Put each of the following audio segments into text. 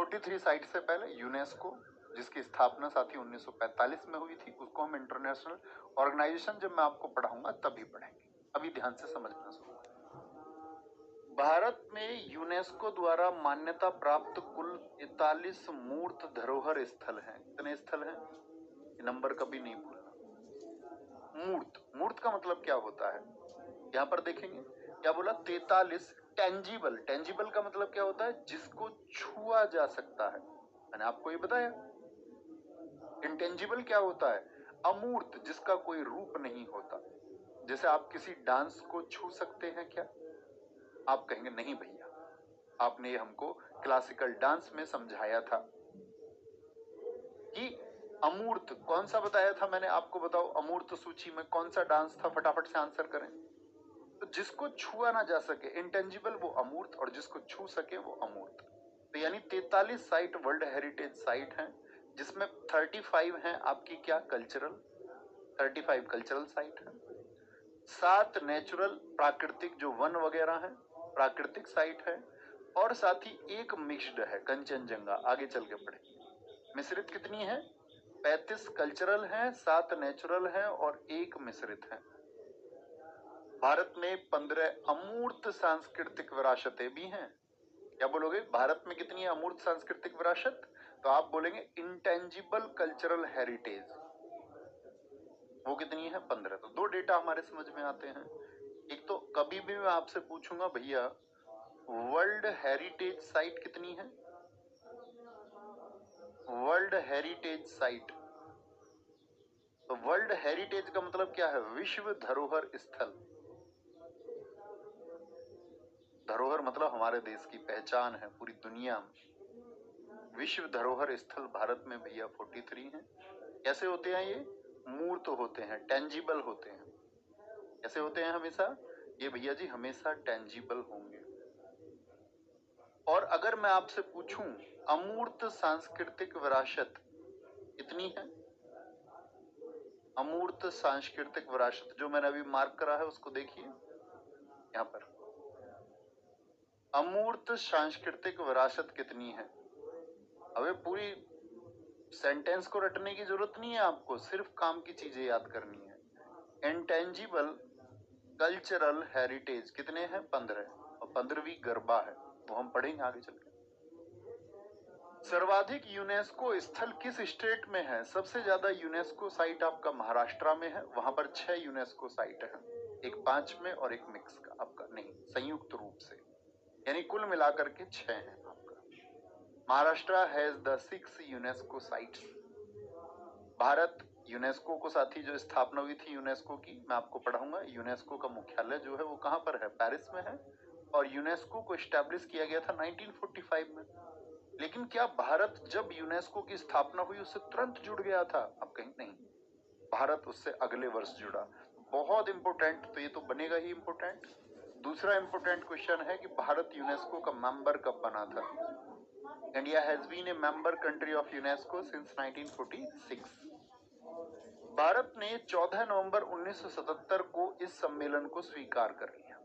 43 site से पहले UNESCO, जिसकी स्थापना साथी 1945 में हुई थी, उसको हम इंटरनेशनल ऑर्गेनाइजेशन जब मैं आपको पढ़ाऊंगा तभी पढ़ेंगे। अभी ध्यान से समझना शुरू। भारत में यूनेस्को द्वारा मान्यता प्राप्त कुल 41 मूर्त धरोहर स्थल हैं। कितने स्थल हैं? नंबर कभी नहीं भूलना। मूर्त, मूर्त का मतलब क्या होता है? यहाँ पर देखेंगे क्या बोला, 43 टेंजिबल। टेंजिबल का मतलब क्या होता है? जिसको छुआ जा सकता है। मैंने आपको ये बताया। इंटेंजिबल क्या होता है? अमूर्त, जिसका कोई रूप नहीं होता। जैसे आप किसी डांस को छू सकते हैं क्या? आप कहेंगे नहीं भैया, आपने ये हमको क्लासिकल डांस में समझाया था कि अमूर्त कौन सा बताया था मैंने आपको, बताओ अमूर्त सूची में कौन सा डांस था? फटाफट से आंसर करें। तो जिसको छुआ ना जा सके, इंटेंजिबल, वो अमूर्त, और जिसको छू सके वो अमूर्त। तो यानी 43 साइट वर्ल्ड हेरिटेज साइट हैं, जिसमें 35 हैं आपकी क्या, कल्चरल, 35 कल्चरल साइट है, 7 नेचुरल प्राकृतिक जो वन वगैरह हैं प्राकृतिक साइट है, और साथ ही एक मिक्स्ड है कंचनजंगा। आगे चल के पढ़े। मिश्रित कितनी है? 35 कल्चरल हैं, 7 नेचुरल हैं और एक मिश्रित है। भारत में 15 अमूर्त सांस्कृतिक विरासतें भी हैं। क्या बोलोगे? भारत में कितनी है अमूर्त सांस्कृतिक विरासत? तो आप बोलेंगे इंटेंजिबल कल्चरल हेरिटेज। वो कितनी है? 15। तो दो डेटा हमारे समझ में आते हैं। एक तो कभी भी मैं आपसे पूछूंगा भैया वर्ल्ड हेरिटेज साइट कितनी है? World heritage site. तो वर्ल्ड हेरिटेज का मतलब क्या है? विश्व धरोहर स्थल। धरोहर मतलब हमारे देश की पहचान है पूरी दुनिया में। विश्व धरोहर स्थल भारत में भैया 43 हैं। कैसे होते हैं ये? मूर्त होते हैं, टेंजिबल होते हैं। कैसे होते हैं? हमेशा ये भैया जी हमेशा टेंजिबल होंगे। और अगर मैं आपसे पूछूं अमूर्त सांस्कृतिक विरासत कितनी है? अमूर्त सांस्कृतिक विरासत जो मैंने अभी मार्क करा है उसको देखिए यहाँ पर। अमूर्त सांस्कृतिक विरासत कितनी है? अबे पूरी सेंटेंस को रटने की जरूरत नहीं है आपको, सिर्फ काम की चीजें याद करनी है। इंटेंजिबल कल्चरल हेरिटेज कितने हैं? 15, और 15वीं गरबा है, वो हम पढ़ेंगे आगे चल के। सर्वाधिक यूनेस्को स्थल किस स्टेट में है? सबसे ज्यादा यूनेस्को साइट आपका महाराष्ट्र में है, वहां पर 6 यूनेस्को साइट है, एक 5 में और एक मिक्स का आपका नहीं, संयुक्त रूप से, यानी कुल मिलाकर के 6 हैं आपका। Maharashtra has the 6 UNESCO sites. Bharat UNESCO को साथी जो स्थापना हुई थी यूनेस्को की, मैं आपको पढ़ाऊंगा। यूनेस्को का मुख्यालय जो है वो कहां पर है? पेरिस में है। और यूनेस्को को एस्टैब्लिश किया गया था 1945 में। लेकिन क्या भारत जब यूनेस्को की स्थापना हुई उससे तुरंत जुड़ गया था? अब कहीं नहीं, भारत उससे अगले वर्ष जुड़ा। बहुत इंपोर्टेंट, तो ये तो बनेगा ही इंपोर्टेंट। दूसरा इंपोर्टेंट क्वेश्चन है कि भारत यूनेस्को का मेंबर कब बना था? India has been a member country of UNESCO since 1946। Bharat ने 14 नवंबर 1977 को इस सम्मेलन को स्वीकार कर लिया।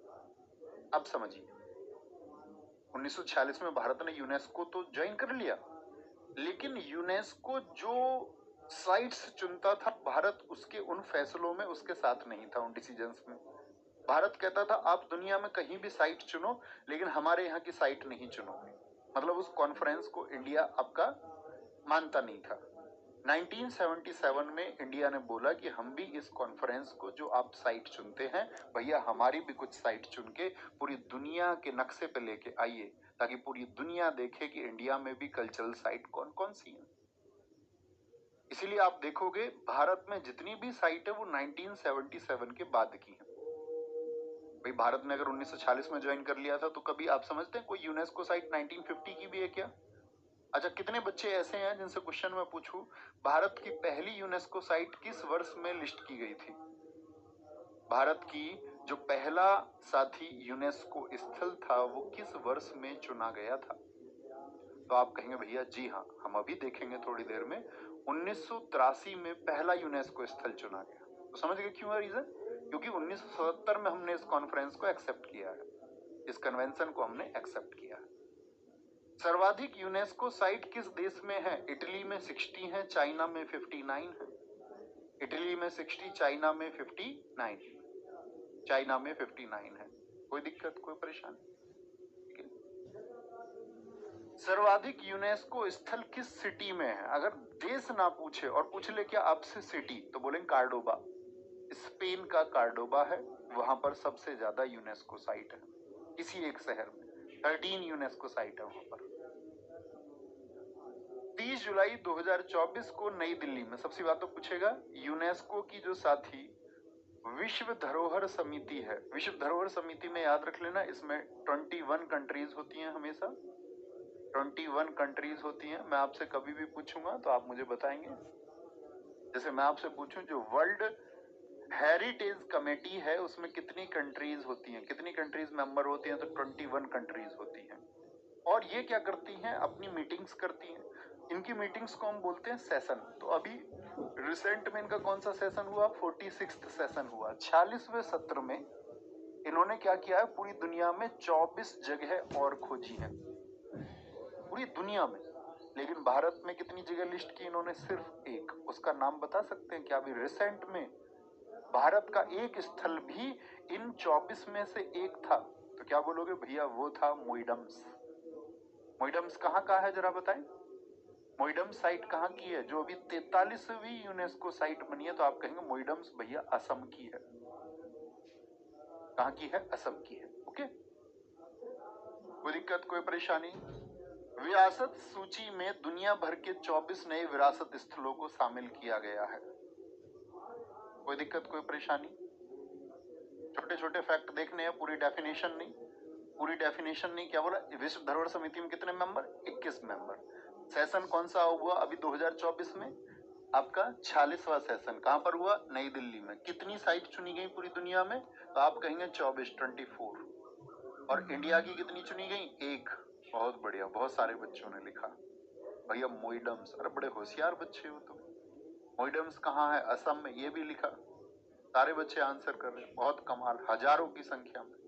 अब समझिए, 1946 में भारत ने यूनेस्को तो ज्वाइन कर लिया, लेकिन यूनेस्को जो साइट्स चुनता था भारत उसके उन फैसलों में उसके साथ नहीं था, उन डिसीजंस में। भारत कहता था आप दुनिया में कहीं भी साइट चुनो, लेकिन हमारे यहाँ की साइट नहीं चुनोगे। मतलब उस कॉन्फ्रेंस को इंडिया आपका मानता नहीं था। 1977 में इंडिया ने बोला कि हम भी इस कॉन्फ्रेंस को, जो आप साइट चुनते हैं भैया, हमारी भी कुछ साइट चुन के पूरी दुनिया के नक्शे पे लेके आइए, ताकि पूरी दुनिया देखे कि इंडिया में भी कल्चरल साइट कौन कौन सी है। इसीलिए आप देखोगे भारत में जितनी भी साइट है वो 1977 के बाद की है। भाई भारत ने अगर 1946 में ज्वाइन कर लिया था तो कभी आप समझते हैं कोई यूनेस्को साइट 1950 की भी है क्या? अच्छा, कितने बच्चे ऐसे हैं जिनसे क्वेश्चन मैं पूछूं भारत की पहली यूनेस्को साइट किस वर्ष में लिस्ट की गई थी? भारत की जो पहला साथी यूनेस्को स्थल था वो किस वर्ष में चुना गया था? तो आप कहेंगे भैया जी हाँ, हम अभी देखेंगे थोड़ी देर में, 1983 में पहला यूनेस्को स्थल चुना गया। तो समझ गए क्यों है रीजन? क्योंकि 1977 में हमने इस कॉन्फ्रेंस को एक्सेप्ट किया है, इस कन्वेंशन को हमने एक्सेप्ट किया है। सर्वाधिक यूनेस्को साइट किस देश में है? इटली में 60 है, चाइना में 59 है। इटली में 60, चाइना में 59, चाइना में 59 है। कोई दिक्कत, कोई परेशानी? ठीक है। सर्वाधिक यूनेस्को स्थल किस सिटी में है? अगर देश ना पूछे और पूछ ले क्या आपसे सिटी, तो बोलेंगे कार्डोबा। स्पेन का कार्डोबा है, वहां पर सबसे ज्यादा यूनेस्को साइट है, किसी एक शहर में 13 यूनेस्को साइट है वहां पर। 30 जुलाई 2024 को नई दिल्ली में, सबसे बात तो पूछेगा, यूनेस्को की जो साथी विश्व धरोहर समिति है, विश्व धरोहर समिति में याद रख लेना, इसमें 21 कंट्रीज होती हैं, हमेशा 21 कंट्रीज होती हैं। मैं आपसे कभी भी पूछूंगा तो आप मुझे बताएंगे। जैसे मैं आपसे पूछूं जो वर्ल्ड हेरिटेज कमेटी है उसमें कितनी कंट्रीज होती हैं, कितनी कंट्रीज मेंबर होती हैं, तो 21 कंट्रीज होती हैं। और ये क्या करती हैं? अपनी मीटिंग्स करती हैं। इनकी मीटिंग्स को हम बोलते हैं सेशन। तो अभी रिसेंट में इनका कौन सा सेशन हुआ? 46वां सेशन हुआ। 46वें सत्र में इन्होंने क्या किया है? पूरी दुनिया में 24 जगह और खोजी हैं, पूरी दुनिया में। लेकिन भारत में कितनी जगह लिस्ट की इन्होंने? सिर्फ एक। उसका नाम बता सकते हैं क्या? अभी रिसेंट में भारत का एक स्थल भी इन 24 में से एक था, तो क्या बोलोगे? भैया वो था मोइडम्स। मोइडम्स कहाँ का है जरा बताएं? मोइडम्स साइट कहाँ की है? जो अभी 43वीं यूनेस्को साइट बनी है, तो आप कहेंगे मोइडम्स भैया असम की है। कहाँ की है? असम की है। ओके, कोई दिक्कत, कोई परेशानी? विरासत सूची में दुनिया भर के 24 नए विरासत स्थलों को शामिल किया गया है। कोई दिक्कत, कोई परेशानी? छोटे छोटे फैक्ट देखने हैं, पूरी डेफिनेशन नहीं, पूरी डेफिनेशन नहीं। क्या बोला? विश्व धरोहर समिति में कितने मेंबर? 21 मेंबर। सेशन कौन सा हुआ अभी 2024 में? आपका 46वां सेशन। कहां पर हुआ? नई दिल्ली में। कितनी साइट चुनी गई पूरी दुनिया में? तो आप कहेंगे 24। और इंडिया की कितनी चुनी गई? एक। बहुत बढ़िया, बहुत सारे बच्चों ने लिखा भैया मोइडम्स। अरे बड़े होशियार बच्चे हो तुम। मोइडम्स कहाँ है? असम में। ये भी लिखा। सारे बच्चे आंसर कर रहे हैं, बहुत कमाल, हजारों की संख्या में।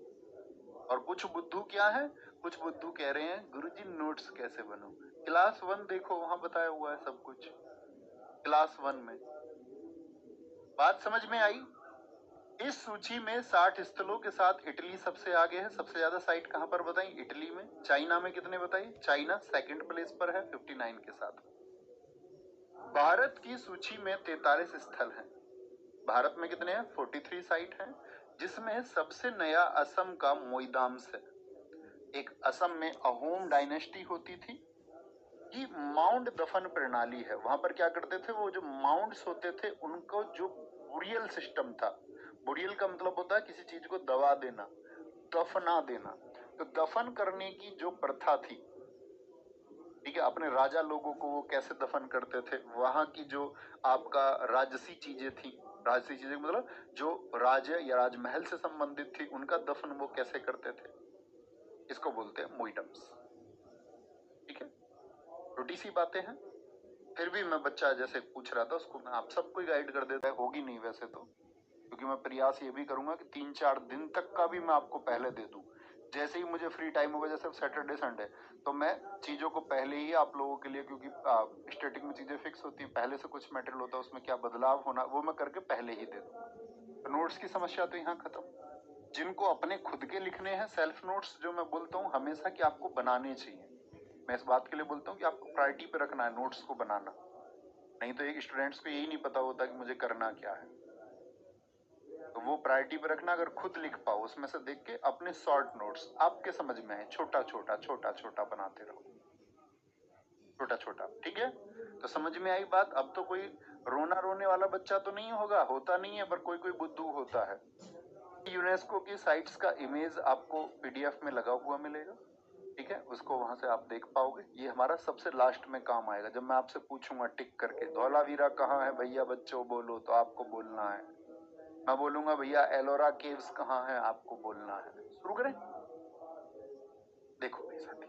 और कुछ बुद्धू क्या है? कुछ बुद्धू कह रहे हैं गुरुजी नोट्स कैसे बनूं? क्लास 1 देखो, वहां बताया हुआ है सब कुछ, क्लास 1 में। बात समझ में आई? इस सूची में 60 स्थलों के साथ इटली सबसे आगे है। सबसे ज्यादा साइट कहां पर बताई? इटली में। चाइना में कितने बताई? चाइना सेकंड प्लेस पर है 59 के साथ। भारत की सूची में 43 स्थल हैं। भारत में कितने हैं? 43 साइट हैं, जिसमें सबसे नया असम का मोइदाम्स है। एक असम में अहोम डायनेस्टी होती थी, कि माउंट दफन प्रणाली है। वहां पर क्या करते थे? वो जो माउंट्स होते थे उनको, जो बुरियल सिस्टम था, बुरियल का मतलब होता है किसी चीज को दबा देना, दफना देना। तो दफन करने की जो प्रथा थी, ठीक है, अपने राजा लोगों को वो कैसे दफन करते थे, वहां की जो आपका राजसी चीजें थी, राजसी चीजें मतलब जो राज्य या राजमहल से संबंधित थी, उनका दफन वो कैसे करते थे, इसको बोलते हैं मोइडम्स। ठीक है, छोटी सी बातें हैं, फिर भी मैं बच्चा जैसे पूछ रहा था उसको मैं आप सबको ही गाइड कर देता है। होगी नहीं वैसे तो, क्योंकि मैं प्रयास ये भी करूंगा कि 3-4 दिन तक का भी मैं आपको पहले दे दूं। जैसे ही मुझे फ्री टाइम होगा, जैसे सैटरडे संडे, तो मैं चीजों को पहले ही आप लोगों के लिए, क्योंकि स्टेटिक में चीजें फिक्स होती हैं, पहले से कुछ मटेरियल होता है, उसमें क्या बदलाव होना वो मैं करके पहले ही दे दूं। तो नोट्स की समस्या तो यहाँ खत्म। जिनको अपने खुद के लिखने हैं सेल्फ नोट्स, जो मैं बोलता हूँ हमेशा कि आपको बनाने चाहिए, मैं इस बात के लिए बोलता हूँ कि आपको प्रायोरिटी पे रखना है नोट्स को बनाना। नहीं तो एक स्टूडेंट्स को यही नहीं पता होता कि मुझे करना क्या है, तो वो प्रायोरिटी पे रखना। अगर खुद लिख पाओ उसमें से देख के अपने शॉर्ट नोट्स आपके समझ में है, छोटा छोटा छोटा छोटा बनाते रहो, छोटा छोटा। ठीक है, तो समझ में आई बात? अब तो कोई रोना रोने वाला बच्चा तो नहीं होगा, होता नहीं है, पर कोई कोई बुद्धू होता है। यूनेस्को की साइट्स का इमेज आपको पीडीएफ में लगा हुआ मिलेगा, ठीक है, उसको वहां से आप देख पाओगे। ये हमारा सबसे लास्ट में काम आएगा, जब मैं आपसे पूछूंगा टिक करके धौलावीरा कहाँ है भैया बच्चों बोलो, तो आपको बोलना है। मैं बोलूंगा भैया एलोरा केव्स कहाँ है, आपको बोलना है। शुरू करें? देखो भाई साथी,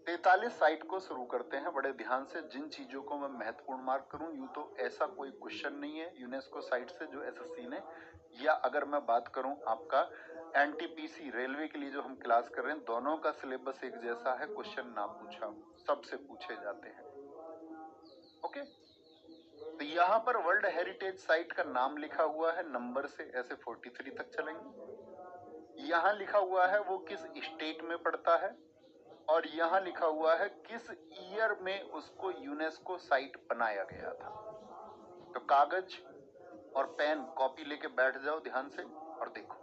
43 साइट को शुरू करते हैं बड़े ध्यान से। जिन चीजों को मैं महत्वपूर्ण मार्क करूं, यूं तो ऐसा कोई क्वेश्चन नहीं है यूनेस्को साइट से जो एसएससी ने, या अगर मैं बात करूं आपका एनटीपीसी रेलवे के लिए जो हम क्लास कर रहे हैं, दोनों का सिलेबस एक जैसा है, क्वेश्चन ना पूछा सबसे पूछे जाते हैं। ओके, तो यहाँ पर वर्ल्ड हेरिटेज साइट का नाम लिखा हुआ है नंबर से, ऐसे 43 तक चलेंगे। यहाँ लिखा हुआ है वो किस स्टेट में पड़ता है, और यहाँ लिखा हुआ है किस ईयर में उसको यूनेस्को साइट बनाया गया था। तो कागज और पेन कॉपी लेके बैठ जाओ ध्यान से और देखो,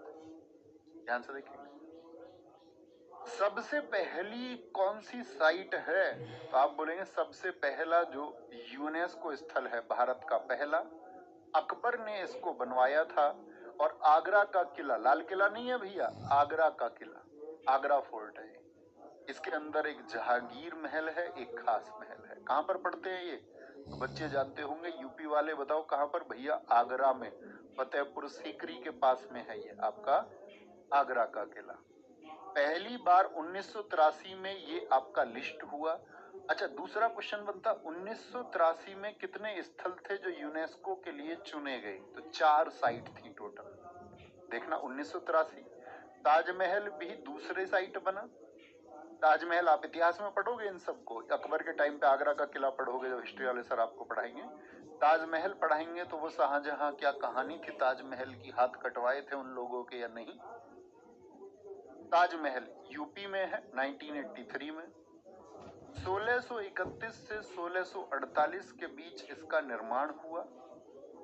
ध्यान से देखिए। सबसे पहली कौन सी साइट है, तो आप बोलेंगे सबसे पहला जो यूनेस्को स्थल है भारत का पहला, अकबर ने इसको बनवाया था। और आगरा का किला, लाल किला नहीं है भैया, आगरा का किला, आगरा फोर्ट है। इसके अंदर एक जहांगीर महल है, एक खास महल है। कहां पर पढ़ते हैं ये, तो बच्चे जानते होंगे, यूपी वाले बताओ कहां पर भैया, आगरा में, फतेहपुर सीकरी के पास में है ये आपका आगरा का किला। पहली बार 1983 में ये आपका लिस्ट हुआ। अच्छा, दूसरा क्वेश्चन बनता 1983 में कितने स्थल थे जो यूनेस्को के लिए चुने गए, तो 4 साइट थी टोटल। देखना 1983 ताजमहल भी दूसरे साइट बना। ताजमहल आप इतिहास में पढ़ोगे इन सबको, अकबर के टाइम पे आगरा का किला पढ़ोगे, जो हिस्ट्री वाले सर आपको पढ़ाएंगे। ताजमहल पढ़ाएंगे तो वो शाहजहां, क्या कहानी थी ताजमहल की, हाथ कटवाए थे उन लोगों के या नहीं। ताजमहल यूपी में है 1983 में। 1631 से 1648 के बीच इसका निर्माण हुआ,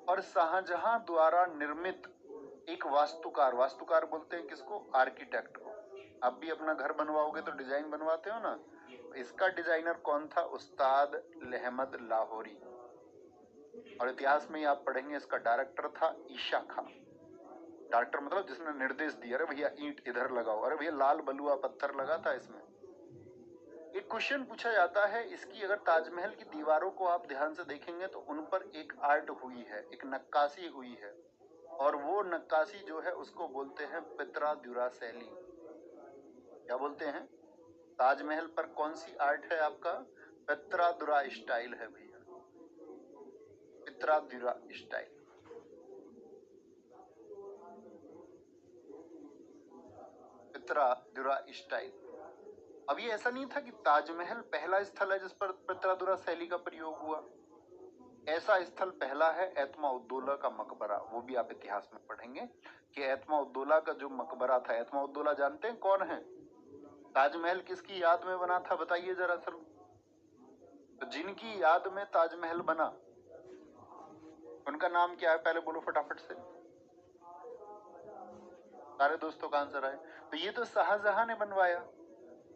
और शाहजहां द्वारा निर्मित एक वास्तुकार, वास्तुकार बोलते हैं किसको, आर्किटेक्ट को। आप भी अपना घर बनवाओगे तो डिजाइन बनवाते हो ना, इसका डिजाइनर कौन था, उस्ताद अहमद लाहौरी। और इतिहास में ही आप पढ़ेंगे इसका डायरेक्टर था ईशा खां। डायरेक्टर मतलब जिसने निर्देश दिया, अरे भैया ईंट इधर लगाओ, अरे भैया लाल बलुआ पत्थर लगा था इसमें। एक क्वेश्चन पूछा जाता है इसकी, अगर ताजमहल की दीवारों को आप ध्यान से देखेंगे तो उन पर एक आर्ट हुई है, एक नक्काशी हुई है, और वो नक्काशी जो है उसको बोलते हैं पित्रा शैली। क्या बोलते हैं, ताजमहल पर कौन सी आर्ट है आपका, पित्रा स्टाइल है भैया, पित्रा स्टाइल। पित्रा स्टाइल। अब ये ऐसा नहीं था कि ताजमहल पहला स्थल है जिस पर पित्रा शैली का प्रयोग हुआ। ऐसा स्थल पहला है एतमा उद्दौला का मकबरा, वो भी आप इतिहास में पढ़ेंगे कि एतमा उद्दौला का जो मकबरा था, एतमा उद्दौला जानते हैं कौन है, ताजमहल किसकी याद में बना था बताइए जरा सर। तो जिनकी याद में ताजमहल बना उनका नाम क्या है, पहले बोलो फटाफट से, सारे दोस्तों का आंसर आए। तो ये तो शाहजहां ने बनवाया,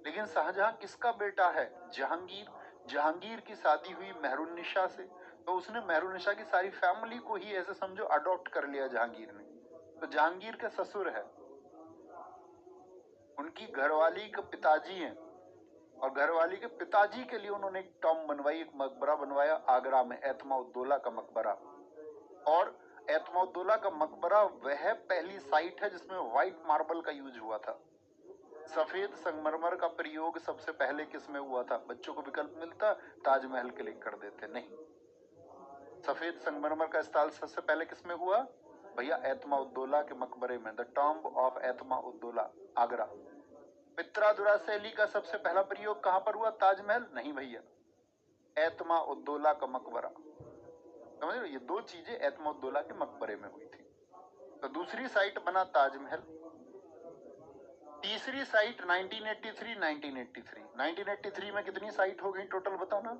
लेकिन शाहजहां किसका बेटा है, जहांगीर। जहांगीर की शादी हुई मेहरुन्निसा से, तो उसने मेहरुन्निसा की सारी फैमिली को ही ऐसे समझो अडॉप्ट कर लिया जहांगीर ने। तो जहांगीर के ससुर है, उनकी घरवाली के पिताजी हैं, और घरवाली के पिताजी के लिए उन्होंने एक टॉम बनवाई, एक मकबरा बनवाया आगरा में, एतमा उद्दौला का मकबरा। और एतमा उद्दौला का मकबरा वह पहली साइट है जिसमें व्हाइट मार्बल का यूज हुआ था। सफेद संगमरमर का प्रयोग सबसे पहले किसमें हुआ था, बच्चों को विकल्प मिलता ताजमहल के लिए कर देते, नहीं। सफेद संगमरमर का इस्तेमाल सबसे पहले किसमें हुआ भैया, एतमा उद्दौला के मकबरे में, the tomb of Itmad Uddaula Agra. पित्रा शैली का सबसे पहला प्रयोग कहां पर हुआ, ताजमहल नहीं भैया, एतमा उद्दौला का मकबरा। समझ रहे, ये दो चीजें एतमा उद्दौला के मकबरे में हुई थी। तो दूसरी साइट बना ताजमहल। तीसरी साइट 1983 में कितनी साइट हो गई टोटल बताना,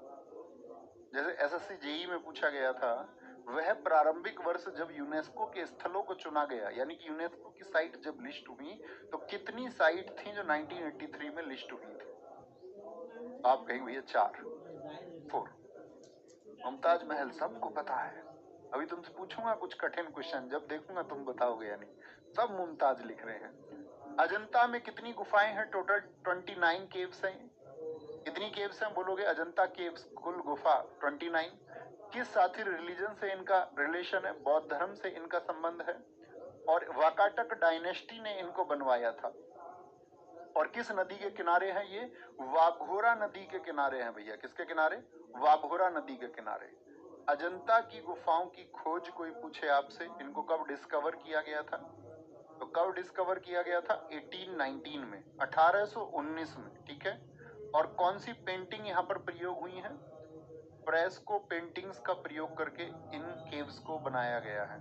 जैसे एसएससी जेई में पूछा गया था, वह प्रारंभिक वर्ष जब यूनेस्को के स्थलों को चुना गया, यानी कि यूनेस्को की साइट जब लिस्ट हुई तो कितनी साइट थी जो 1983 में लिस्ट हुई थी, आप कहेंगे भैया 4 मुमताज महल सबको पता है। अभी तुमसे पूछूंगा कुछ कठिन क्वेश्चन, जब देखूंगा तुम बताओगे या नहीं, सब मुमताज लिख रहे हैं। अजंता में कितनी गुफाएं हैं टोटल, 29 केव्स हैं। कितनी केव्स हैं बोलोगे, अजंता केव्स कुल गुफा 29। किस साथी रिलीजन से इनका रिलेशन है, बौद्ध धर्म से इनका संबंध है, और वाकाटक डायनेस्टी ने इनको बनवाया था। और किस नदी के किनारे हैं ये? वाघोरा नदी के किनारे हैं भैया। किसके किनारे? वाघोरा नदी के किनारे। अजंता की गुफाओं की खोज कोई पूछे आपसे, इनको कब डिस्कवर किया गया था? तो कब डिस्कवर किया गया था? 1819 में, 1819 में, ठीक है। और कौन सी पेंटिंग यहाँ पर प्रयोग हुई है? फ्रेस्को पेंटिंग्स का प्रयोग करके इन केव्स को बनाया गया है।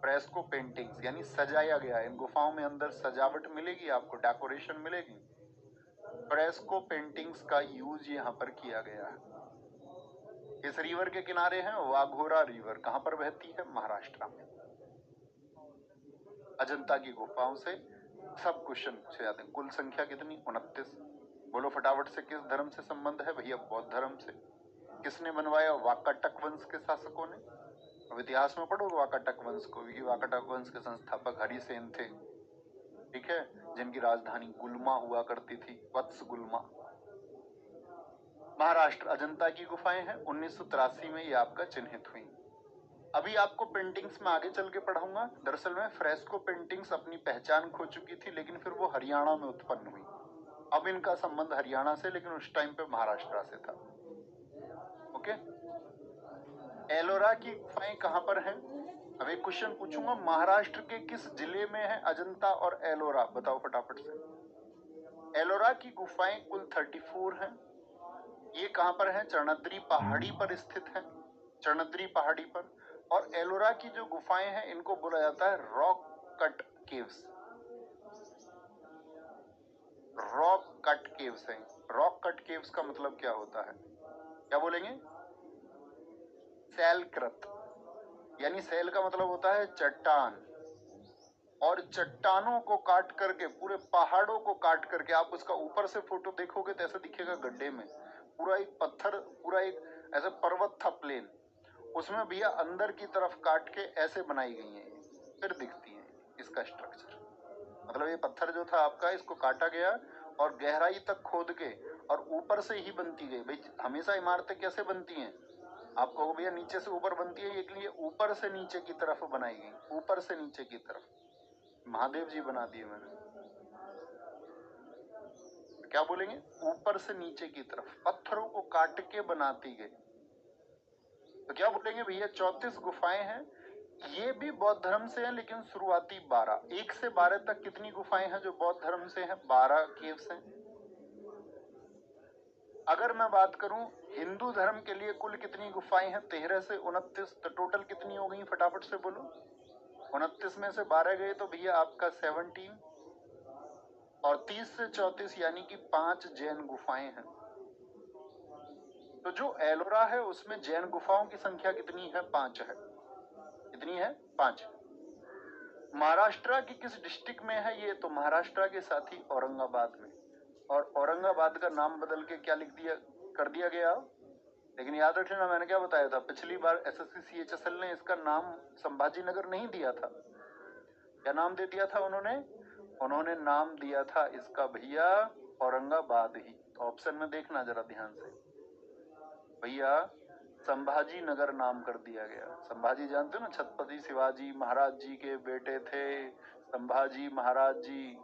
फ्रेस्को पेंटिंग्स यानी सजाया गया है। इन गुफाओं में अंदर सजावट मिलेगी आपको, डेकोरेशन मिलेगी। फ्रेस्को पेंटिंग्स का यूज यहाँ पर किया गया है। इस रिवर के किनारे है वाघोरा रिवर। कहां पर बहती है? महाराष्ट्र में। अजंता की गुफाओं से सब क्वेश्चन पूछे जाते हैं। कुल संख्या कितनी? 29। बोलो फटाफट से, किस धर्म से संबंध है भैया? बौद्ध धर्म से। किसने बनवाया? वाकाटक वंश के शासकों ने। अब इतिहास में पढ़ो वाकाटक वंश को। वाकाटक वंश के संस्थापक हरिसेन थे, ठीक है, जिनकी राजधानी गुल्मा हुआ करती थी, वत्स गुल्मा। महाराष्ट्र। अजंता की गुफाएं हैं, 1983 में ये आपका चिन्हित हुई। अभी आपको पेंटिंग्स में आगे चल के पढ़ाऊंगा। दरअसल में फ्रेस्को पेंटिंग्स अपनी पहचान खो चुकी थी, लेकिन फिर वो हरियाणा में उत्पन्न हुई। अब इनका संबंध हरियाणा से, लेकिन उस टाइम पे महाराष्ट्र से था। ओके। एलोरा की गुफाएं कहां पर हैं? अब एक क्वेश्चन पूछूंगा, महाराष्ट्र के किस जिले में है अजंता और एलोरा? बताओ फटाफट से। एलोरा की गुफाएं कुल 34 हैं। ये कहां पर है? चरणद्री पहाड़ी पर स्थित है, चरणद्री पहाड़ी पर। और एलोरा की जो गुफाएं हैं इनको बोला जाता है rock cut caves. Rock cut caves हैं। रॉक कट केव्स का मतलब क्या होता है? क्या बोलेंगे? सैलकृत, यानी सैल का मतलब होता है चट्टान, और चट्टानों को काट करके, पूरे पहाड़ों को काट करके, आप उसका ऊपर से फोटो देखोगे तो ऐसा दिखेगा गड्ढे में पूरा एक पत्थर, पूरा एक ऐसा पर्वत था प्लेन, उसमें भैया अंदर की तरफ काट के ऐसे बनाई गई है, फिर दिखती है इसका स्ट्रक्चर। मतलब ये पत्थर जो था आपका, इसको काटा गया और गहराई तक खोद के और ऊपर से ही बनती गई। भाई हमेशा इमारतें कैसे बनती हैं? आपको भैया नीचे से ऊपर बनती है, इसलिए ऊपर से नीचे की तरफ बनाई गई, ऊपर से नीचे की तरफ। महादेव जी बना दिए मैंने। क्या बोलेंगे? ऊपर से नीचे की तरफ पत्थरों को काट के बनाती गई। तो क्या बोलेंगे भैया? 34 गुफाएं हैं। ये भी बौद्ध धर्म से हैं, लेकिन शुरुआती 12, 1 से 12 तक कितनी गुफाएं हैं जो बौद्ध धर्म से हैं? 12 केव्स हैं। अगर मैं बात करूं हिंदू धर्म के लिए कुल कितनी गुफाएं हैं? 13 से 29, तो टोटल कितनी हो गई फटाफट से बोलो। 29 में से 12 गए तो भैया आपका 17, और 30 से 34 यानी कि 5 जैन गुफाएं हैं। तो जो एलोरा है उसमें जैन गुफाओं की संख्या कितनी है? 5 है। कितनी है? 5। महाराष्ट्र की किस डिस्ट्रिक्ट में है ये? तो महाराष्ट्र के साथ ही औरंगाबाद में। और औरंगाबाद का नाम बदल के क्या लिख दिया, कर दिया गया। लेकिन याद रखना मैंने क्या बताया था पिछली बार, एसएससी सीएचएसएल ने इसका नाम संभाजी नगर नहीं दिया था। क्या नाम दे दिया था उन्होंने? उन्होंने नाम दिया था इसका भैया औरंगाबाद ही। तो ऑप्शन में देखना जरा ध्यान से भैया, संभाजी नगर नाम कर दिया गया। संभाजी जानते हो ना, छत्रपति शिवाजी महाराज जी के बेटे थे संभाजी महाराज जी।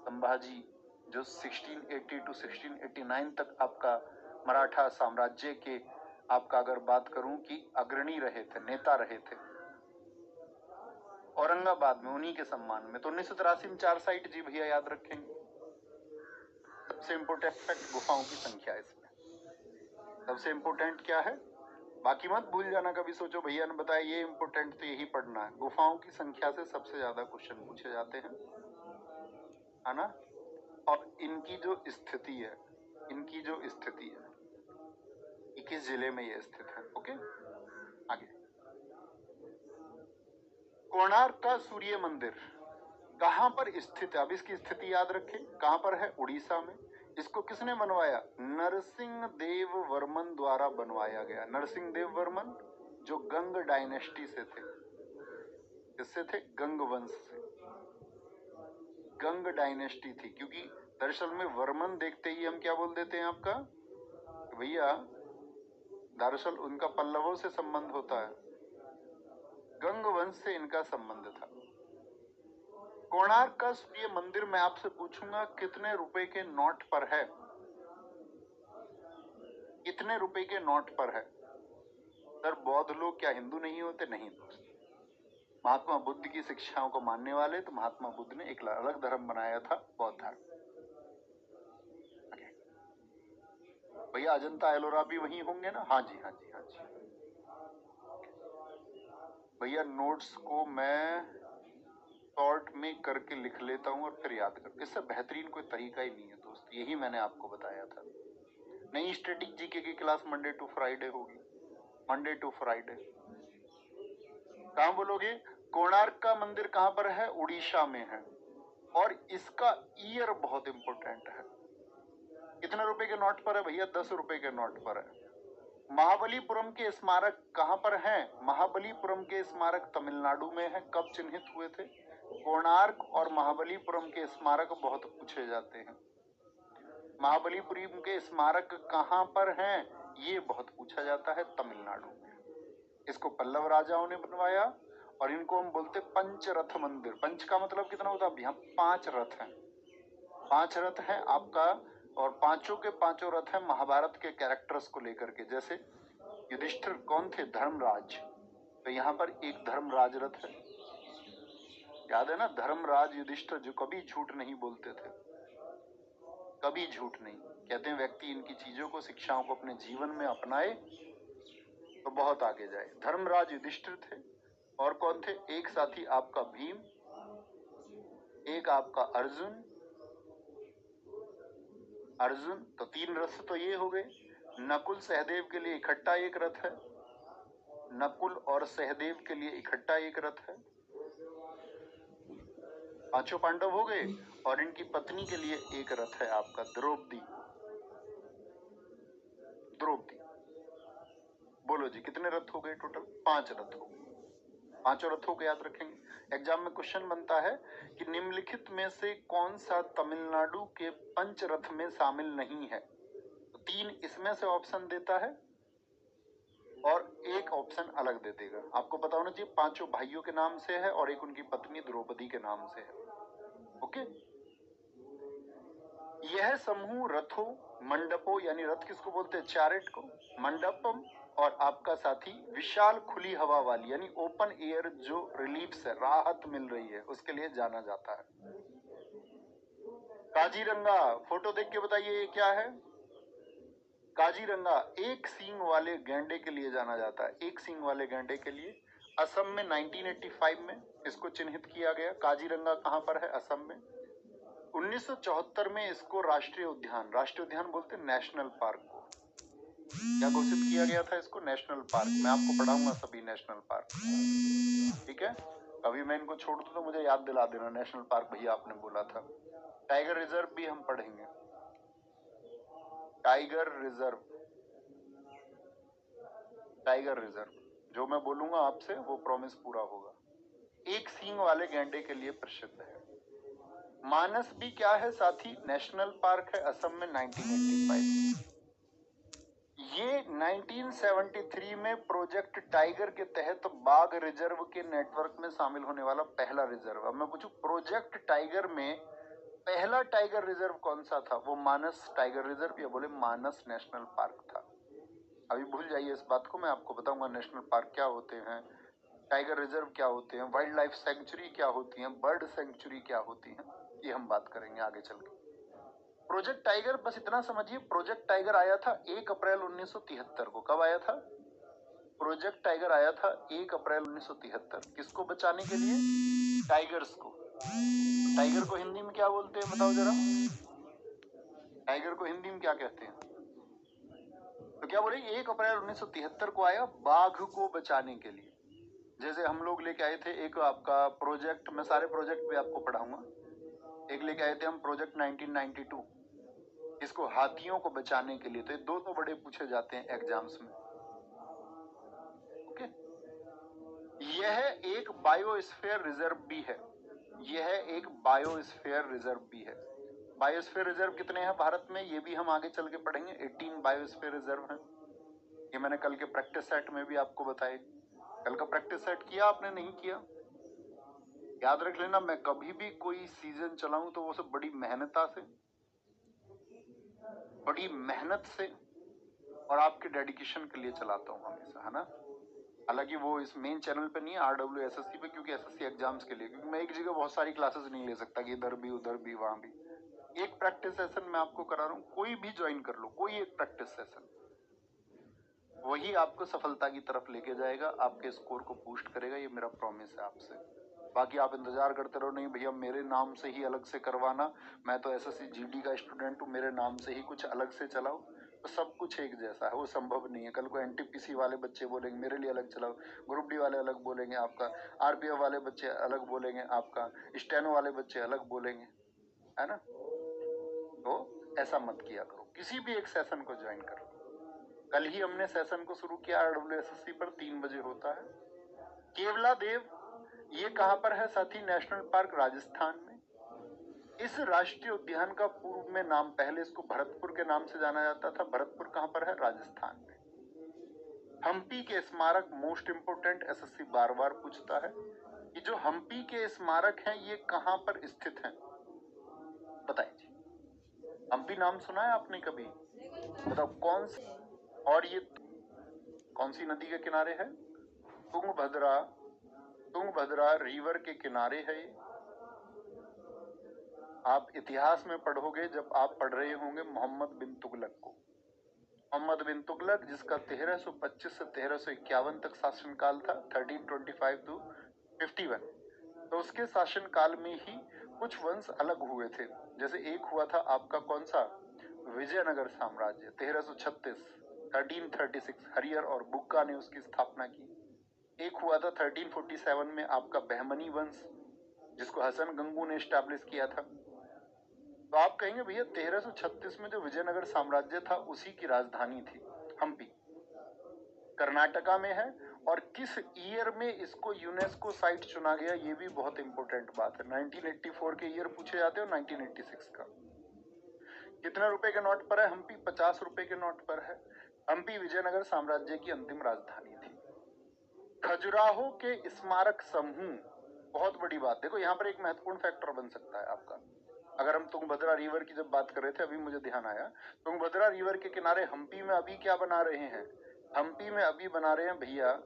संभाजी जो 1680 टू 1689 तक आपका मराठा साम्राज्य के, आपका अगर बात करूं कि अग्रणी रहे थे, नेता रहे थे औरंगाबाद में, उन्हीं के सम्मान में। तो 1983 में 4 साइट जी भैया याद रखेंगे। सबसे इंपोर्टेंट फैक्ट गुफाओं की संख्या इसमें सबसे इंपोर्टेंट क्या है, बाकी मत भूल जाना। कभी सोचो भैया ने बताया ये इंपोर्टेंट, तो यही पढ़ना है। गुफाओं की संख्या से सबसे ज्यादा क्वेश्चन पूछे जाते हैं, है ना। और इनकी जो स्थिति है, इनकी जो स्थिति है, किस जिले में ये स्थित है। ओके, आगे। कोणार्क का सूर्य मंदिर कहां पर स्थित है? अब इसकी स्थिति याद रखें, कहां पर है? उड़ीसा में। इसको किसने बनवाया? नरसिंह देव वर्मन द्वारा बनवाया गया। नरसिंह देव वर्मन जो गंग डायनेस्टी से थे। किससे थे? गंग वंश से। गंग डायनेस्टी थी, क्योंकि दरअसल में वर्मन देखते ही हम क्या बोल देते हैं आपका भैया, दरअसल उनका पल्लवों से संबंध होता है, गंग वंश से इनका संबंध था। कोणार्क का सूर्य मंदिर मैं आपसे पूछूंगा कितने रुपए के नोट पर है? कितने रुपए के नोट पर है? सर बौद्ध लोग क्या हिंदू नहीं होते? नहीं दोस्त, महात्मा बुद्ध की शिक्षाओं को मानने वाले, तो महात्मा बुद्ध ने एक अलग धर्म बनाया था, बौद्ध धर्म। भैया अजंता एलोरा भी वहीं होंगे ना? हाँ जी हाँ जी हाँ जी। भैया नोट्स को मैं शॉर्ट में करके लिख लेता हूँ और फिर याद कर, इससे बेहतरीन कोई तरीका ही नहीं है दोस्त, यही मैंने आपको बताया था। नई स्टैटिक जीके की क्लास मंडे टू फ्राइडे होगी, मंडे टू फ्राइडे। कहाँ बोलोगे? कोणार्क का मंदिर कहाँ पर है? उड़ीसा में है, और इसका ईयर बहुत इंपॉर्टेंट है। कितने रुपए के नोट पर है भैया? 10 रुपए के नोट पर है। महाबलीपुरम के स्मारक कहां पर हैं? महाबलीपुरम के स्मारक तमिलनाडु में है। कब चिन्हित हुए थे? कोणार्क और महाबलीपुरम के स्मारक बहुत पूछे जाते हैं। महाबलीपुरम के स्मारक कहां पर हैं? ये बहुत पूछा जाता है, तमिलनाडु में। इसको पल्लव राजाओं ने बनवाया, और इनको हम बोलते पंचरथ मंदिर। पंच का मतलब कितना होता है? यहाँ 5 रथ हैं, 5 रथ हैं आपका, और पांचों के पांचों रथ हैं महाभारत के कैरेक्टर्स को लेकर के। जैसे युधिष्ठिर कौन थे? धर्मराज, तो यहाँ पर एक धर्मराज रथ है, याद है ना? धर्मराज युधिष्ठिर जो कभी झूठ नहीं बोलते थे, कभी झूठ नहीं। कहते हैं व्यक्ति इनकी चीजों को, शिक्षाओं को अपने जीवन में अपनाए तो बहुत आगे जाए। धर्मराज युधिष्ठिर थे, और कौन थे? एक साथी आपका भीम, एक आपका अर्जुन। अर्जुन तो 3 रथ तो ये हो गए। नकुल सहदेव के लिए इकट्ठा एक रथ है, नकुल और सहदेव के लिए इकट्ठा एक रथ है। 5 पांडव हो गए, और इनकी पत्नी के लिए एक रथ है आपका, द्रौपदी। द्रौपदी, बोलो जी कितने रथ हो गए टोटल? 5 रथ हो गए। 5 रथों को याद रखेंगे। एग्जाम में क्वेश्चन बनता है कि निम्नलिखित में से कौन सा तमिलनाडु के पंचरथ में शामिल नहीं है? तो 3 इसमें से ऑप्शन देता है, और एक ऑप्शन अलग दे देगा। आपको पता होना चाहिए 5 भाइयों के नाम से है, और एक उनकी पत्नी द्रौपदी के नाम से है। ओके, यह समूह रथों, मंडपों, यानी रथ किसको बोलते हैं? चैरिट को, मंडपम, और आपका साथी विशाल खुली हवा वाली, यानी ओपन एयर जो रिलीफ से राहत मिल रही है, उसके लिए जाना जाता है। काजीरंगा, फोटो देख के बताइए ये क्या है? काजीरंगा एक सींग वाले गैंडे के लिए जाना जाता है, एक सींग वाले गैंडे के लिए। असम में 1985 में इसको चिन्हित किया गया। काजीरंगा कहां पर है? असम में। 1974 में इसको राष्ट्रीय उद्यान, राष्ट्रीय उद्यान बोलते हैं नेशनल पार्क को, क्या घोषित किया गया था? इसको नेशनल पार्क। मैं आपको पढ़ाऊंगा सभी नेशनल पार्क, ठीक है? कभी मैं इनको छोड़ दूं तो मुझे याद दिला देना, नेशनल पार्क भैया आपने बोला था। टाइगर रिजर्व भी हम पढ़ेंगे, टाइगर रिजर्व। टाइगर रिजर्व जो मैं बोलूंगा आपसे वो प्रॉमिस पूरा होगा। एक सींग वाले गैंडे के लिए प्रसिद्ध है। मानस भी क्या है साथी? नेशनल पार्क है, असम में 1985। ये 1973 में प्रोजेक्ट टाइगर के तहत बाघ रिजर्व के नेटवर्क में शामिल होने वाला पहला रिजर्व। अब मैं पूछूं प्रोजेक्ट टाइगर में पहला टाइगर रिजर्व कौन सा था? वो मानस टाइगर रिजर्व, या बोले मानस नेशनल पार्क था। अभी भूल जाइए इस बात को, मैं आपको बताऊंगा नेशनल पार्क क्या होते हैं, टाइगर रिजर्व क्या होते हैं, वाइल्ड लाइफ सेंचुरी क्या होती है, बर्ड सेंचुरी क्या होती है, ये हम बात करेंगे आगे चल के। प्रोजेक्ट टाइगर, बस इतना समझिए, प्रोजेक्ट टाइगर आया था 1 अप्रैल 1973 को। कब आया था? प्रोजेक्ट टाइगर आया था 1 अप्रैल 1973। किसको बचाने के लिए? टाइगर्स को। टाइगर को हिंदी में क्या बोलते हैं बताओ जरा? टाइगर को हिंदी में क्या कहते हैं? तो क्या बोले? 1 अप्रैल 1973 को आया बाघ को बचाने के लिए। जैसे हम लोग लेके आए थे एक आपका प्रोजेक्ट, मैं सारे प्रोजेक्ट भी आपको पढ़ाऊंगा। एक लेके आए थे हम प्रोजेक्ट 1992, इसको हाथियों को बचाने के लिए। तो ये 2 तो बड़े पूछे जाते हैं एग्जाम्स में। ओके, यह एक बायोस्फीयर रिजर्व भी है, यह एक बायोस्फीयर रिजर्व भी है। बायोस्फीयर रिजर्व कितने हैं भारत में? ये भी हम आगे चल के पढ़ेंगे। 18 बायोस्फीयर रिजर्व हैं। ये मैंने कल के प्रैक्टिस सेट में भी आपको बताया। कल का प्रैक्टिस सेट किया आपने? नहीं किया? याद रख लेना, मैं कभी भी कोई सीजन चलाऊं तो वो सब बड़ी मेहनत से और आपके डेडिकेशन के लिए चलाता हूँ हमेशा, है ना। हालांकि वो इस मेन चैनल पे नहीं है, RWSSC पे, क्योंकि SSC एग्जाम्स के लिए, क्योंकि मैं एक जगह बहुत सारी क्लासेस नहीं ले सकता कि इधर भी उधर भी वहां भी। एक प्रैक्टिस सेशन मैं आपको करा रहा हूँ, कोई भी ज्वाइन कर लो, कोई एक प्रैक्टिस सेशन, वही आपको सफलता की तरफ लेके जाएगा, आपके स्कोर को बूस्ट करेगा, ये मेरा प्रॉमिस है आपसे। बाकी आप इंतजार करते रहो, नहीं भैया मेरे नाम से ही अलग से करवाना, मैं तो SSC GD का स्टूडेंट हूँ, मेरे नाम से ही कुछ अलग से चलाओ, तो सब कुछ एक जैसा है, वो संभव नहीं है। कल को NTPC वाले बच्चे बोलेंगे मेरे लिए अलग चलाओ, ग्रुप डी वाले अलग बोलेंगे आपका, RPF वाले बच्चे अलग बोलेंगे आपका, स्टेनो वाले बच्चे अलग बोलेंगे, है ना। तो ऐसा मत किया करो, किसी भी एक सेशन को ज्वाइन करो। कल ही हमने सेशन को शुरू किया, RWSSC पर 3 बजे होता है। केवला देव, ये कहां पर है साथी? नेशनल पार्क राजस्थान में। इस राष्ट्रीय उद्यान का पूर्व में नाम, पहले इसको भरतपुर के नाम से जाना जाता था। भरतपुर कहां पर है? राजस्थान में। हम्पी के स्मारक मोस्ट इंपोर्टेंट, SSC बार बार पूछता है कि जो हम्पी के स्मारक हैं ये कहां पर स्थित हैं, बताइए। हम्पी नाम सुना है आपने कभी? बताओ कौन सी, और ये कौन सी नदी के किनारे है? तुंगभद्रा रिवर के किनारे है ये। आप इतिहास में पढ़ोगे, जब आप पढ़ रहे होंगे मोहम्मद बिन तुगलक को, मोहम्मद बिन तुगलक जिसका 1325 से 1351 तक शासनकाल था, 1325 to 51, तो उसके शासनकाल में ही कुछ वंश अलग हुए थे। जैसे एक हुआ था आपका कौन सा? विजयनगर साम्राज्य, 1336, 1336 हरियर और बुक्का ने उसकी स्थापना की। एक हुआ था 1347 में आपका बहमनी वंश, जिसको हसन गंगू ने स्टैब्लिश किया था। तो आप कहेंगे भैया 1336 में जो विजयनगर साम्राज्य था उसी की राजधानी थी हम्पी, कर्नाटका में है। और किस ईयर में इसको यूनेस्को साइट चुना गया, ये भी बहुत इंपॉर्टेंट बात है। 1984 के ईयर पूछे जाते हो, 1986 का। कितने रुपए के नोट पर है हम्पी? 50 रुपए के नोट पर है। हम्पी विजयनगर साम्राज्य की अंतिम राजधानी थी। खजुराहो के स्मारक समूह, बहुत बड़ी बात, देखो यहाँ पर एक महत्वपूर्ण फैक्टर बन सकता है आपका। अगर हम तुंगभद्रा रिवर की जब बात कर रहे थे, अभी मुझे ध्यान आया, तुंगभद्रा रिवर के किनारे हम्पी में अभी क्या बना रहे हैं? हम्पी में अभी बना रहे हैं भैया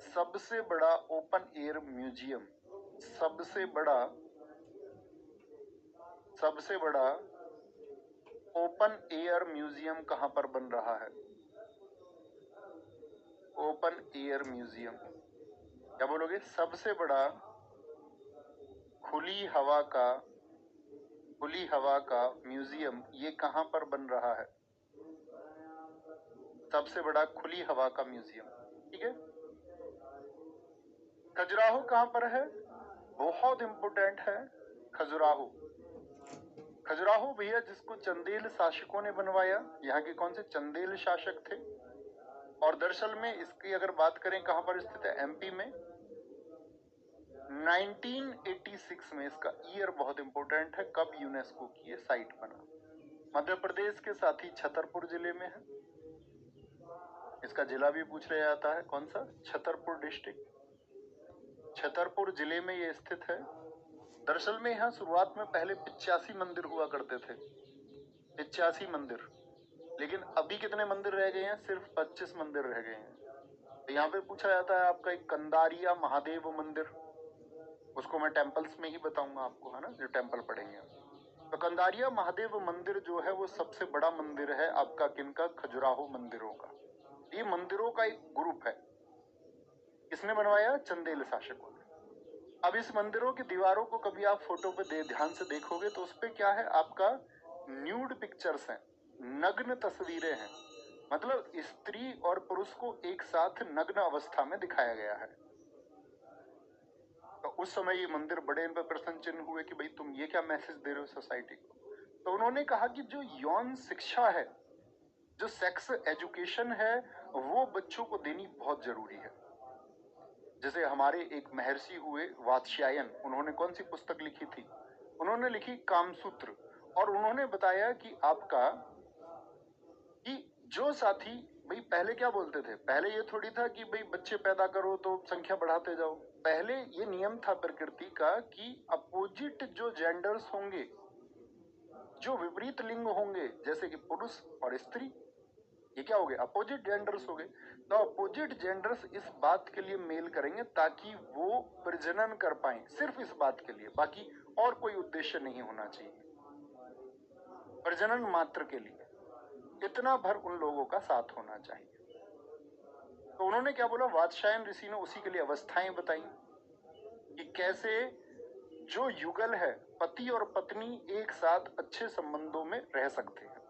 सबसे बड़ा ओपन एयर म्यूजियम। सबसे बड़ा ओपन एयर म्यूजियम कहां पर बन रहा है? ओपन एयर म्यूजियम, क्या बोलोगे? सबसे बड़ा खुली हवा का म्यूजियम ये कहां पर बन रहा है? सबसे बड़ा खुली हवा का म्यूजियम, ठीक है। खजुराहो कहां पर है? बहुत इंपोर्टेंट है खजुराहो। खजुराहो भैया जिसको चंदेल शासकों ने बनवाया, यहाँ के कौन से चंदेल शासक थे। और दरअसल में इसकी अगर बात करें कहां पर स्थित है? MP में। 1986 में, इसका ईयर बहुत इंपोर्टेंट है, कब यूनेस्को की ये साइट बना। मध्य प्रदेश के साथ ही छतरपुर जिले में है। इसका जिला भी पूछ लिया जाता है, कौन सा? छतरपुर डिस्ट्रिक्ट। छतरपुर जिले में ये स्थित है। दरअसल में यहाँ शुरुआत में पहले 85 मंदिर हुआ करते थे, 85 मंदिर, लेकिन अभी कितने मंदिर रह गए हैं? सिर्फ 25 मंदिर रह गए हैं। तो यहाँ पे पूछा जाता है आपका एक कंदारिया महादेव मंदिर, उसको मैं टेम्पल्स में ही बताऊंगा आपको, है ना, जो टेम्पल पढ़ेंगे। तो कंदारिया महादेव मंदिर जो है वो सबसे बड़ा मंदिर है आपका, किनका? खजुराहो मंदिरों का। ये मंदिरों का एक ग्रुप है। किसने बनवाया? चंदेल शासकों ने। अब इस मंदिरों की दीवारों को कभी आप फोटो पे ध्यान से देखोगे तो उस पे क्या है आपका? न्यूड पिक्चर्स हैं, नग्न तस्वीरें हैं, मतलब स्त्री और पुरुष को एक साथ नग्न अवस्था में दिखाया गया है। तो उस समय ये मंदिर बड़े इन पर प्रश्न चिन्ह हुए कि भाई तुम ये क्या मैसेज दे रहे हो सोसाइटी को। तो उन्होंने कहा कि जो यौन शिक्षा है, जो सेक्स एजुकेशन है, वो बच्चों को देनी बहुत जरूरी है। जैसे हमारे एक महर्षि हुए वात्स्यायन, उन्होंने कौन सी पुस्तक लिखी थी? उन्होंने लिखी कामसूत्र। और उन्होंने बताया कि आपका कि जो साथी भाई पहले क्या बोलते थे, पहले ये थोड़ी था कि भाई बच्चे पैदा करो तो संख्या बढ़ाते जाओ। पहले ये नियम था प्रकृति का कि अपोजिट जो जेंडर्स होंगे, जो विपरीत लिंग होंगे, जैसे कि पुरुष और स्त्री, ये क्या हो गए, अपोजिट जेंडर्स हो गए। तो अपोजिट जेंडर्स इस बात के लिए मेल करेंगे ताकि वो प्रजनन कर पाए, सिर्फ इस बात के लिए, बाकी और कोई उद्देश्य नहीं होना चाहिए, प्रजनन मात्र के लिए, इतना भर उन लोगों का साथ होना चाहिए। तो उन्होंने क्या बोला, वात्स्यायन ऋषि ने उसी के लिए अवस्थाएं बताई कि कैसे जो युगल है, पति और पत्नी एक साथ अच्छे संबंधों में रह सकते हैं।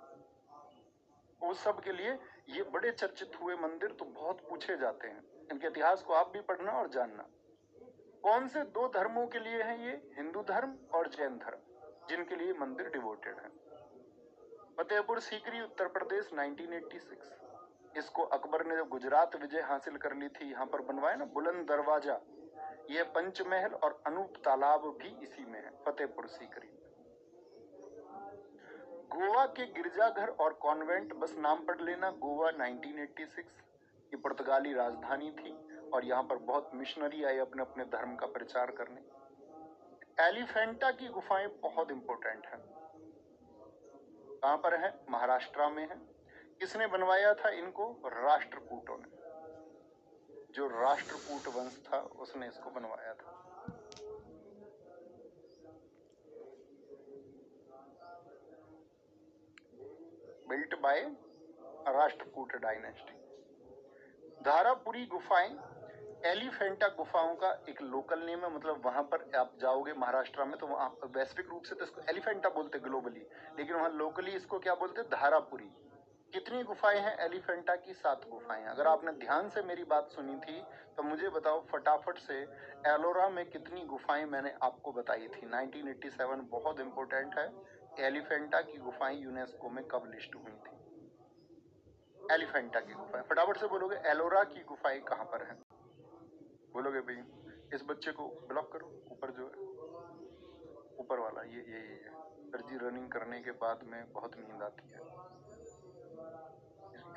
उस सब के लिए ये बड़े चर्चित हुए मंदिर तो बहुत पूछे जाते हैं, इनके इतिहास को आप भी पढ़ना और जानना। कौन से दो धर्मों के लिए हैं ये, हिंदू धर्म और जैन धर्म, जिनके लिए मंदिर डिवोटेड है। फतेहपुर सीकरी, उत्तर प्रदेश, 1986। इसको अकबर ने जब गुजरात विजय हासिल कर ली थी, यहाँ पर बनवाया ना बुलंद दरवाजा, यह पंचमहल और अनूप तालाब भी इसी में है, फतेहपुर सीकरी। गोवा के गिरजाघर और कॉन्वेंट, बस नाम पढ़ लेना, गोवा 1986 की पुर्तगाली राजधानी थी और यहाँ पर बहुत मिशनरी आए अपने अपने धर्म का प्रचार करने। एलिफेंटा की गुफाएं बहुत इंपॉर्टेंट है, कहां पर है, महाराष्ट्र में है। किसने बनवाया था इनको, राष्ट्रकूटों ने, जो राष्ट्रकूट वंश था उसने इसको बनवाया था। Built by Rashtrakuta dynasty. Dharapuri गुफाएं, एलिफेंटा गुफाओं का एक लोकल नेम है, मतलब वहां पर आप जाओगे महाराष्ट्र में तो वहां वैश्विक रूप से तो इसको एलिफेंटा बोलते ग्लोबली, लेकिन वहां लोकली इसको क्या बोलते, धारापुरी। कितनी गुफाएं हैं एलिफेंटा की, 7 गुफाएं। अगर आपने ध्यान से मेरी बात सुनी थी तो मुझे बताओ फटाफट से, एलोरा में कितनी गुफाएं मैंने आपको बताई थी, 1987, बहुत इंपॉर्टेंट है। एलिफेंटा की गुफाएं यूनेस्को में कब लिस्ट हुई थी, एलिफेंटा की गुफाएं, फटाफट से बोलोगे एलोरा की गुफाएं कहां पर है, बोलोगे भाई इस बच्चे को ब्लॉक करो, ऊपर जो है ऊपर वाला ये सर जी रनिंग करने के बाद में बहुत नींद आती है,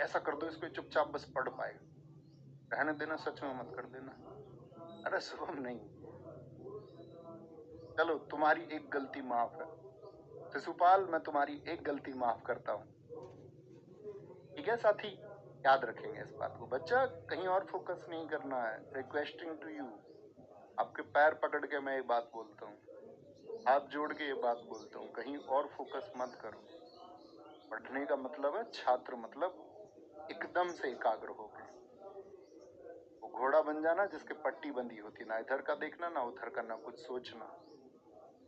ऐसा कर दो इसको चुपचाप बस पढ़ पाएगा, रहने देना, सच में मत कर देना। अरे शुभम नहीं, चलो तुम्हारी एक गलती माफ है शिशुपाल, मैं तुम्हारी एक गलती माफ करता हूँ, ठीक है साथी, याद रखेंगे इस बात को। बच्चा कहीं और फोकस नहीं करना है, रिक्वेस्टिंग टू यू, आपके पैर पकड़ के मैं एक बात बोलता हूँ, हाथ जोड़ के ये बात बोलता हूँ, कहीं और फोकस मत करो। पढ़ने का मतलब है छात्र, मतलब एकदम से एकाग्र हो गए, वो घोड़ा बन जाना जिसके पट्टी बंधी होती, ना इधर का देखना ना उधर का, ना कुछ सोचना,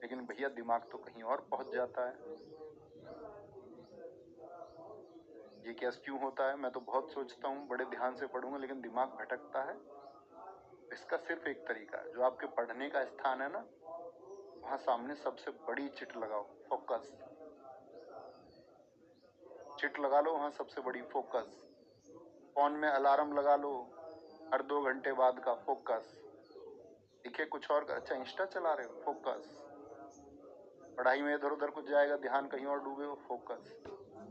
लेकिन भैया दिमाग तो कहीं और पहुंच जाता है। ये क्या क्यों होता है, मैं तो बहुत सोचता हूँ, बड़े ध्यान से पढ़ूंगा लेकिन दिमाग भटकता है। इसका सिर्फ एक तरीका है, जो आपके पढ़ने का स्थान है ना, वहां सामने सबसे बड़ी चिट लगाओ, फोकस, चिट लगा लो वहां सबसे बड़ी, फोकस। फोन में अलार्म लगा लो हर 2 घंटे बाद का, फोकस। दिखे कुछ और, अच्छा इंस्टा चला रहे हो, फोकस। पढ़ाई में इधर उधर कुछ जाएगा, ध्यान कहीं और डूबे हो, फोकस।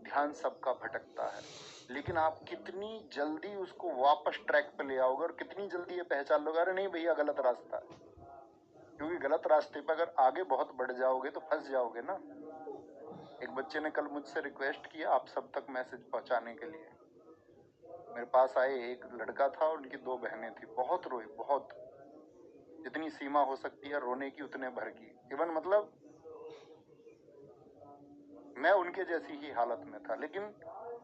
ध्यान सबका भटकता है, लेकिन आप कितनी जल्दी उसको वापस ट्रैक पे ले आओगे और कितनी जल्दी ये पहचान लोगे, अरे नहीं भैया गलत रास्ता है, क्योंकि गलत रास्ते पर अगर आगे बहुत बढ़ जाओगे तो फंस जाओगे ना। एक बच्चे ने कल मुझसे रिक्वेस्ट किया आप सब तक मैसेज पहुंचाने के लिए, मेरे पास आए, एक लड़का था और उनकी 2 बहनें थी, बहुत रोए, बहुत, जितनी सीमा हो सकती है रोने की उतने भर की, इवन मतलब मैं उनके जैसी ही हालत में था, लेकिन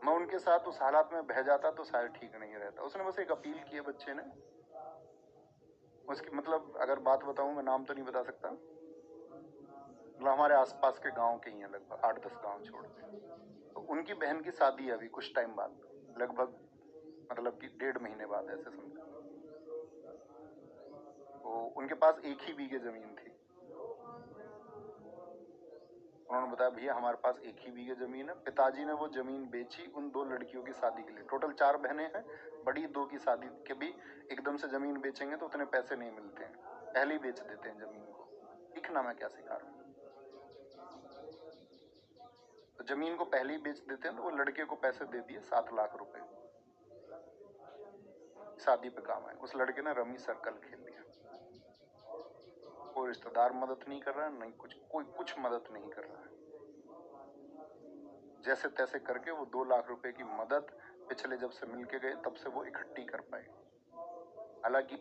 मैं उनके साथ उस हालत में बह जाता तो शायद ठीक नहीं रहता। उसने बस एक अपील की है बच्चे ने, उसकी मतलब अगर बात बताऊं, मैं नाम तो नहीं बता सकता, मतलब हमारे आसपास के गांव के ही हैं, लगभग 8-10 गांव छोड़ के, तो उनकी बहन की शादी है अभी कुछ टाइम बाद, लगभग मतलब कि 1.5 महीने बाद ऐसे समझो। तो उनके पास 1 ही बीघे जमीन थी, उन्होंने बताया भैया हमारे पास 1 ही बीघे जमीन है, पिताजी ने वो जमीन बेची उन 2 लड़कियों की शादी के लिए, टोटल 4 बहनें हैं, बड़ी 2 की शादी के भी एकदम से जमीन बेचेंगे तो उतने पैसे नहीं मिलते हैं, पहले ही बेच देते हैं जमीन को। दिखना मैं क्या सिखा रहा हूँ, तो जमीन को पहले ही बेच देते हैं, तो वो लड़के को पैसे दे दिए 7 लाख रुपए, शादी पे काम आए। उस लड़के ने रमी सर्कल खेल लिया, कोई रिश्तेदार मदद नहीं कर रहा है, नहीं कोई कुछ मदद नहीं कर रहा है। जैसे तैसे करके वो 2 लाख रुपए की मदद पिछले जब से मिल के गए तब से वो इकट्ठी कर पाए। हालांकि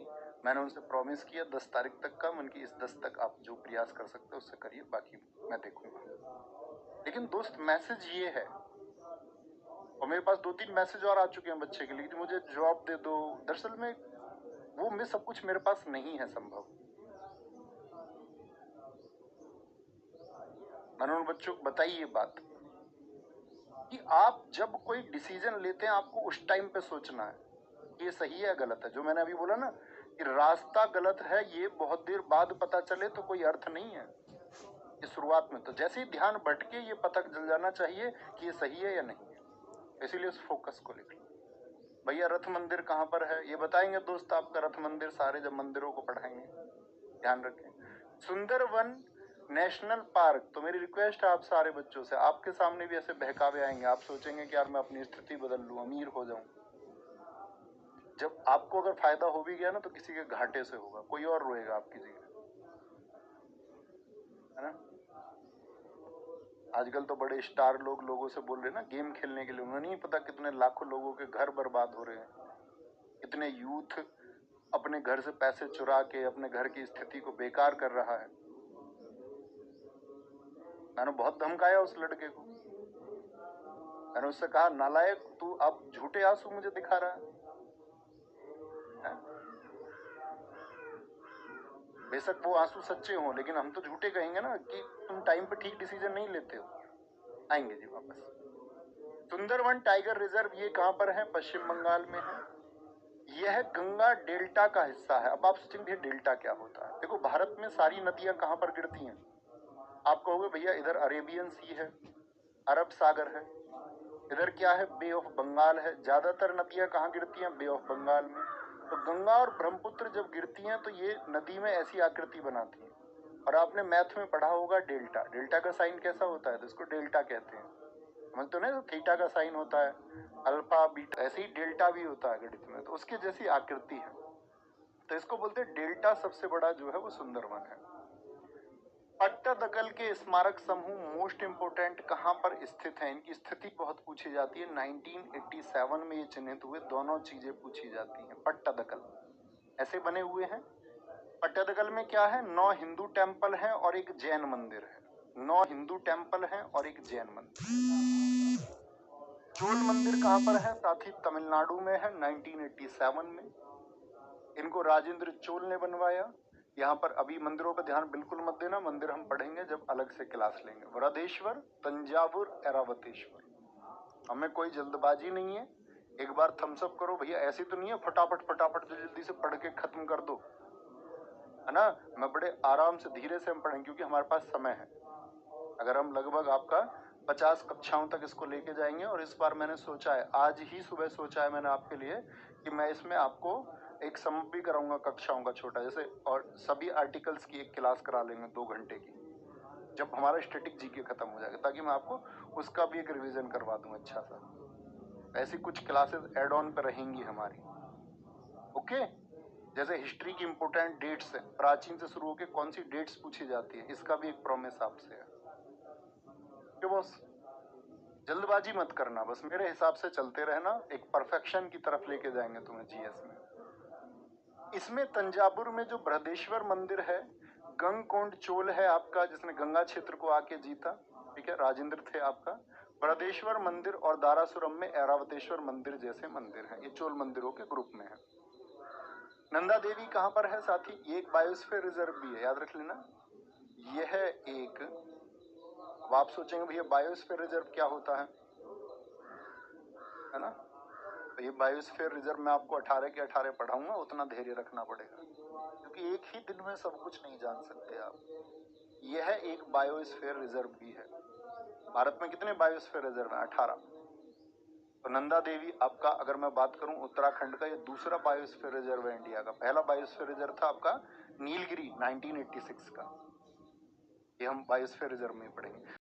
मैंने उनसे प्रॉमिस किया 10 तारीख तक का, मन की इस 10 तक आप जो प्रयास कर सकते हो उससे करिए, बाकी मैं देखूंगा। लेकिन दोस्त मैसेज ये है, और मेरे पास 2-3 मैसेज और आ चुके हैं बच्चे के लिए कि मुझे जॉब दे दो। दरअसल में वो में सब कुछ मेरे पास नहीं है संभव। मैंने उन बच्चों को बताई ये बात कि आप जब कोई डिसीजन लेते हैं आपको उस टाइम पे सोचना है कि ये सही है या गलत है। जो मैंने अभी बोला ना कि रास्ता गलत है, ये बहुत देर बाद पता चले तो कोई अर्थ नहीं है। ये शुरुआत में तो जैसे ही ध्यान भटके ये पता चल जाना चाहिए कि ये सही है या नहीं है। इसीलिए उस फोकस को लिख लो। भैया रथ मंदिर कहाँ पर है ये बताएंगे दोस्त आपका रथ मंदिर, सारे जब मंदिरों को पढ़ाएंगे ध्यान रखें। सुंदरवन नेशनल पार्क, तो मेरी रिक्वेस्ट है आप सारे बच्चों से, आपके सामने भी ऐसे बहकावे आएंगे, आप सोचेंगे कि यार मैं अपनी स्थिति बदल लूं, अमीर हो जाऊं। जब आपको अगर फायदा हो भी गया ना तो किसी के घाटे से होगा, कोई और रोएगा आपकी जगह, है ना। आजकल तो बड़े स्टार लोग लोगों से बोल रहे हैं ना गेम खेलने के लिए, उन्हें नहीं पता कितने लाखों लोगों के घर बर्बाद हो रहे हैं, कितने यूथ अपने घर से पैसे चुरा के अपने घर की स्थिति को बेकार कर रहा है। मैंने बहुत धमकाया उस लड़के को, मैंने उससे कहा नालायक तू अब झूठे आंसू मुझे दिखा रहा है। बेशक वो आंसू सच्चे हों, लेकिन हम तो झूठे कहेंगे ना कि तुम टाइम पे ठीक डिसीजन नहीं लेते हो। आएंगे जी वापस। सुंदरवन टाइगर रिजर्व ये कहां पर है? पश्चिम बंगाल में है। यह गंगा डेल्टा का हिस्सा है। अब आप सोचेंगे डेल्टा क्या होता है। देखो भारत में सारी नदियां कहां पर गिरती हैं? आप कहोगे भैया इधर अरेबियन सी है, अरब सागर है, इधर क्या है? बे ऑफ बंगाल है। ज्यादातर नदियां कहाँ गिरती हैं? बे ऑफ बंगाल में। तो गंगा और ब्रह्मपुत्र जब गिरती हैं तो ये नदी में ऐसी आकृति बनाती है। और आपने मैथ में पढ़ा होगा डेल्टा, डेल्टा का साइन कैसा होता है? तो इसको डेल्टा कहते हैं। समझ तो नहीं, थीटा का साइन होता है अल्फा बीटा, ऐसे ही डेल्टा भी होता है गणित में, तो उसकी जैसी आकृति है। तो इसको बोलते हैं डेल्टा। सबसे बड़ा जो है वो सुंदरवन है। पट्टादकल के स्मारक समूह मोस्ट इंपोर्टेंट कहां पर स्थित है? इनकी स्थिति बहुत पूछी जाती है। 1987 में ये चिन्हित हुए, दोनों चीजें पूछी जाती हैं। पट्टादकल ऐसे बने हुए हैं। पट्टादकल में क्या है? 9 हिंदू टेम्पल है और एक जैन मंदिर है। 9 हिंदू टेम्पल है और एक जैन मंदिर। चोल मंदिर कहां पर है? साथ ही तमिलनाडु में है। 1987 में इनको राजेंद्र चोल ने बनवाया। यहाँ पर अभी मंदिरों पर ध्यान बिल्कुल मत देना, मंदिर हम पढ़ेंगे जब अलग से क्लास लेंगे। वृहदेश्वर, तंजावुर, ऐरावतेश्वर। हमें कोई जल्दबाजी नहीं है, एक बार थम्स अप करो भैया। ऐसी तो नहीं है फटाफट फटाफट जल्दी से पढ़ के खत्म कर दो, है ना। मैं बड़े आराम से धीरे से हम पढ़ेंगे क्योंकि हमारे पास समय है। अगर हम लगभग आपका 50 कक्षाओं तक इसको लेके जाएंगे। और इस बार मैंने सोचा है, आज ही सुबह सोचा है मैंने आपके लिए कि मैं इसमें आपको एक समूह भी कराऊंगा कक्षाओं का छोटा जैसे, और सभी आर्टिकल्स की एक क्लास करा लेंगे 2 घंटे की, जब हमारा स्टैटिक जीके खत्म हो जाएगा, ताकि मैं आपको उसका भी एक रिवीजन करवा दूं अच्छा सा। ऐसी कुछ क्लासेस एड ऑन पर रहेंगी हमारी, ओके। जैसे हिस्ट्री की इंपोर्टेंट डेट्स है, प्राचीन से शुरू होकर कौन सी डेट्स पूछी जाती है, इसका भी एक प्रॉमिस आपसे है कि बस जल्दबाजी मत करना, बस मेरे हिसाब से चलते रहना, एक परफेक्शन की तरफ लेके जाएंगे तुम्हें जीएस में। इसमें तंजावुर में जो बृहदेश्वर मंदिर है, गंगकोंड चोल है आपका, जिसने गंगा क्षेत्र को आके जीता, ठीक है, राजेंद्र थे आपका। बृहदेश्वर मंदिर और दारासुरम में ऐरावतेश्वर मंदिर जैसे मंदिर हैं, ये चोल मंदिरों के ग्रुप में है। नंदा देवी कहां पर है साथी? ये एक बायोस्फीयर रिजर्व भी है, याद रख लेना। यह एक, अब आप सोचेंगे भैया बायोस्फीयर रिजर्व क्या होता है ना। तो ये बायोस्फीयर रिजर्व में आपको 18 के 18 पढ़ाऊंगा, उतना धैर्य रखना पड़ेगा क्योंकि एक ही दिन में सब कुछ नहीं जान सकते आप। यह एक बायोस्फीयर रिजर्व भी है। भारत में कितने बायोस्फीयर रिजर्व हैं? 18। तो नंदा देवी आपका, अगर मैं बात करूं उत्तराखंड का, ये दूसरा बायोस्फीयर रिजर्व है इंडिया का। पहला बायोस्फीयर रिजर्व था आपका नीलगिरी 1986 का, ये हम बायोस्फीयर रिजर्व में पढ़ेंगे।